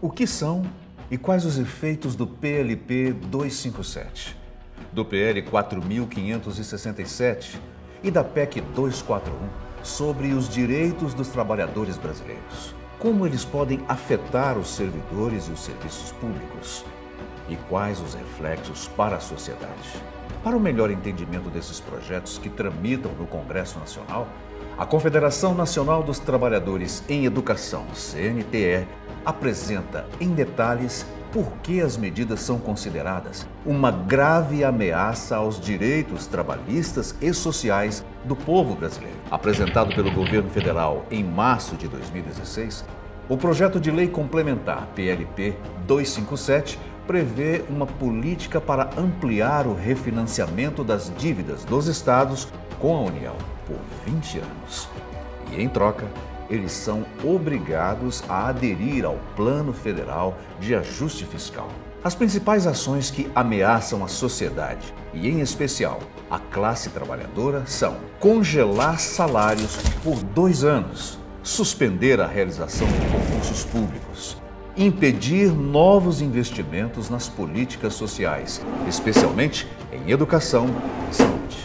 O que são e quais os efeitos do PLP 257, do PL 4.567 e da PEC 241 sobre os direitos dos trabalhadores brasileiros? Como eles podem afetar os servidores e os serviços públicos? E quais os reflexos para a sociedade? Para o melhor entendimento desses projetos que tramitam no Congresso Nacional, a Confederação Nacional dos Trabalhadores em Educação, CNTE, apresenta em detalhes por que as medidas são consideradas uma grave ameaça aos direitos trabalhistas e sociais do povo brasileiro. Apresentado pelo governo federal em março de 2016, o projeto de lei complementar PLP 257 prevê uma política para ampliar o refinanciamento das dívidas dos estados com a União por 20 anos. E, em troca, eles são obrigados a aderir ao Plano Federal de Ajuste Fiscal. As principais ações que ameaçam a sociedade, e em especial a classe trabalhadora, são congelar salários por 2 anos, suspender a realização de concursos públicos, impedir novos investimentos nas políticas sociais, especialmente em educação e saúde,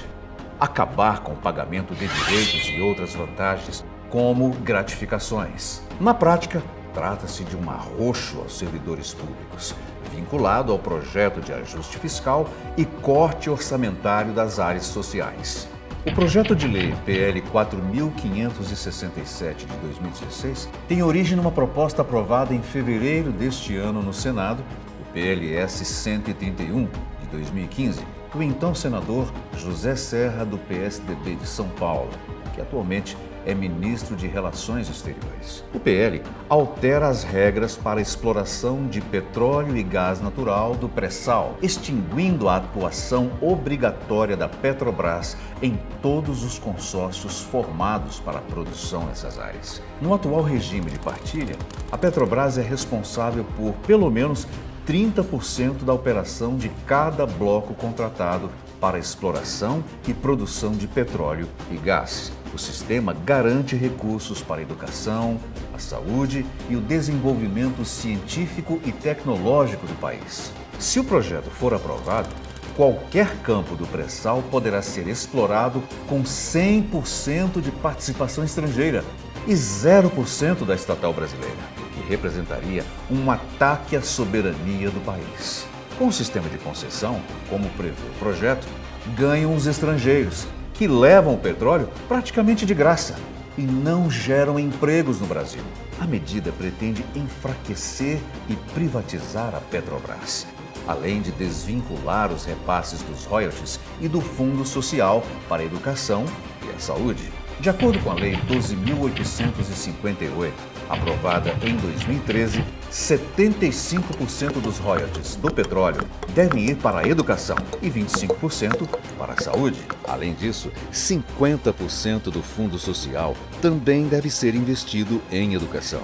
acabar com o pagamento de direitos e outras vantagens, como gratificações. Na prática, trata-se de um arroxo aos servidores públicos, vinculado ao projeto de ajuste fiscal e corte orçamentário das áreas sociais. O projeto de lei PL 4.567 de 2016 tem origem numa proposta aprovada em fevereiro deste ano no Senado, o PLS 131 de 2015, do então senador José Serra, do PSDB de São Paulo, que atualmente é ministro de Relações Exteriores. O PL altera as regras para a exploração de petróleo e gás natural do pré-sal, extinguindo a atuação obrigatória da Petrobras em todos os consórcios formados para a produção nessas áreas. No atual regime de partilha, a Petrobras é responsável por pelo menos 30% da operação de cada bloco contratado para exploração e produção de petróleo e gás. O sistema garante recursos para a educação, a saúde e o desenvolvimento científico e tecnológico do país. Se o projeto for aprovado, qualquer campo do pré-sal poderá ser explorado com 100% de participação estrangeira e 0% da estatal brasileira, o que representaria um ataque à soberania do país. Com o sistema de concessão, como prevê o projeto, ganham os estrangeiros, que levam o petróleo praticamente de graça e não geram empregos no Brasil. A medida pretende enfraquecer e privatizar a Petrobras, além de desvincular os repasses dos royalties e do Fundo Social para a Educação e a Saúde. De acordo com a Lei 12.858, aprovada em 2013, 75% dos royalties do petróleo devem ir para a educação e 25% para a saúde. Além disso, 50% do Fundo Social também deve ser investido em educação.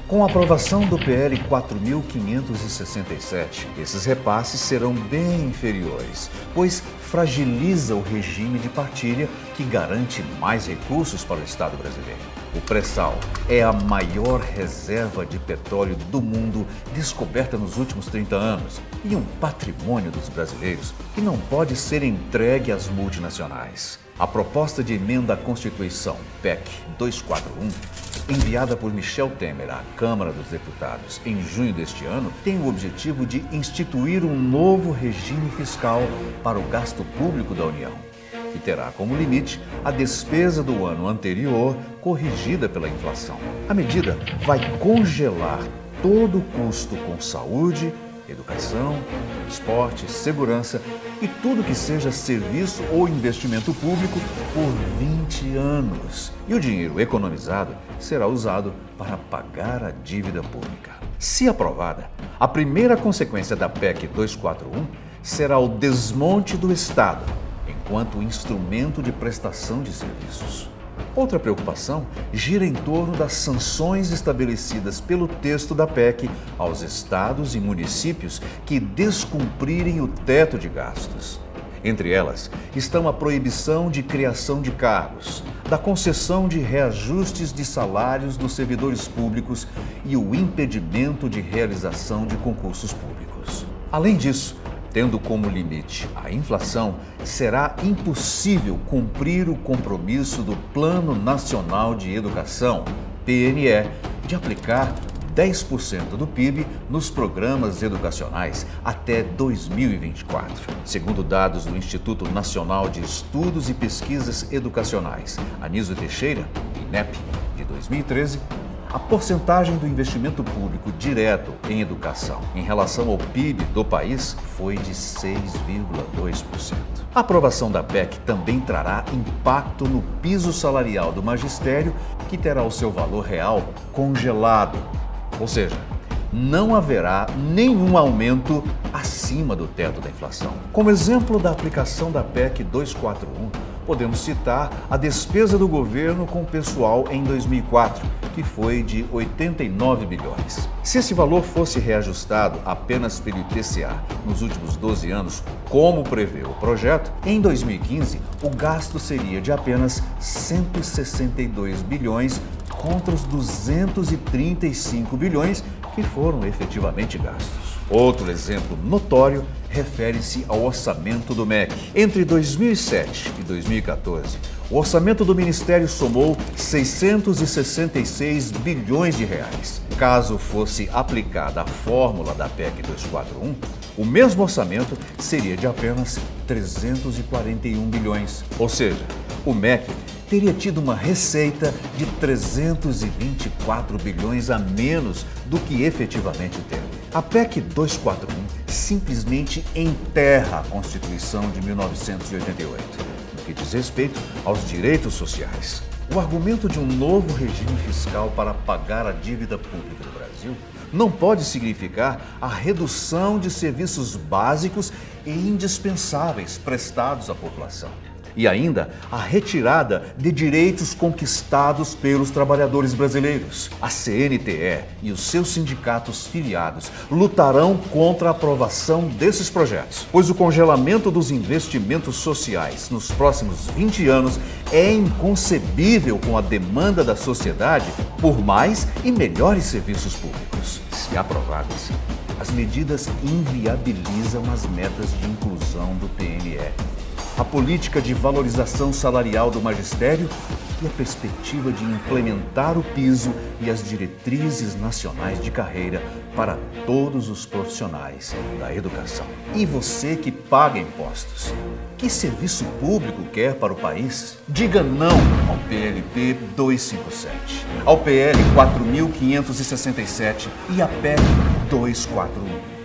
Com a aprovação do PL 4.567, esses repasses serão bem inferiores, pois fragiliza o regime de partilha que garante mais recursos para o Estado brasileiro. O pré-sal é a maior reserva de petróleo do mundo descoberta nos últimos 30 anos e um patrimônio dos brasileiros que não pode ser entregue às multinacionais. A proposta de emenda à Constituição, PEC 241, enviada por Michel Temer à Câmara dos Deputados em junho deste ano, tem o objetivo de instituir um novo regime fiscal para o gasto público da União, que terá como limite a despesa do ano anterior corrigida pela inflação. A medida vai congelar todo o custo com saúde, educação, transporte, segurança e tudo que seja serviço ou investimento público por 20 anos. E o dinheiro economizado será usado para pagar a dívida pública. Se aprovada, a primeira consequência da PEC 241 será o desmonte do Estado enquanto instrumento de prestação de serviços. Outra preocupação gira em torno das sanções estabelecidas pelo texto da PEC aos estados e municípios que descumprirem o teto de gastos. Entre elas estão a proibição de criação de cargos, da concessão de reajustes de salários dos servidores públicos e o impedimento de realização de concursos públicos. Além disso, tendo como limite a inflação, será impossível cumprir o compromisso do Plano Nacional de Educação, PNE, de aplicar 10% do PIB nos programas educacionais até 2024. Segundo dados do Instituto Nacional de Estudos e Pesquisas Educacionais, Anísio Teixeira, INEP, de 2013, a porcentagem do investimento público direto em educação em relação ao PIB do país foi de 6,2%. A aprovação da PEC também trará impacto no piso salarial do magistério, que terá o seu valor real congelado. Ou seja, não haverá nenhum aumento acima do teto da inflação. Como exemplo da aplicação da PEC 241, podemos citar a despesa do governo com o pessoal em 2004, que foi de 89 bilhões. Se esse valor fosse reajustado apenas pelo IPCA nos últimos 12 anos, como prevê o projeto, em 2015 o gasto seria de apenas 162 bilhões contra os 235 bilhões que foram efetivamente gastos. Outro exemplo notório refere-se ao orçamento do MEC. Entre 2007 e 2014, o orçamento do Ministério somou 666 bilhões de reais. Caso fosse aplicada a fórmula da PEC 241, o mesmo orçamento seria de apenas 341 bilhões. Ou seja, o MEC teria tido uma receita de 324 bilhões a menos do que efetivamente teve. A PEC 241 simplesmente enterra a Constituição de 1988, no que diz respeito aos direitos sociais. O argumento de um novo regime fiscal para pagar a dívida pública do Brasil não pode significar a redução de serviços básicos e indispensáveis prestados à população. E ainda a retirada de direitos conquistados pelos trabalhadores brasileiros. A CNTE e os seus sindicatos filiados lutarão contra a aprovação desses projetos, pois o congelamento dos investimentos sociais nos próximos 20 anos é inconcebível com a demanda da sociedade por mais e melhores serviços públicos. Se aprovadas, as medidas inviabilizam as metas de inclusão do PNE, a política de valorização salarial do magistério e a perspectiva de implementar o piso e as diretrizes nacionais de carreira para todos os profissionais da educação. E você que paga impostos, que serviço público quer para o país? Diga não ao PLP 257, ao PL 4.567 e à PEC 241.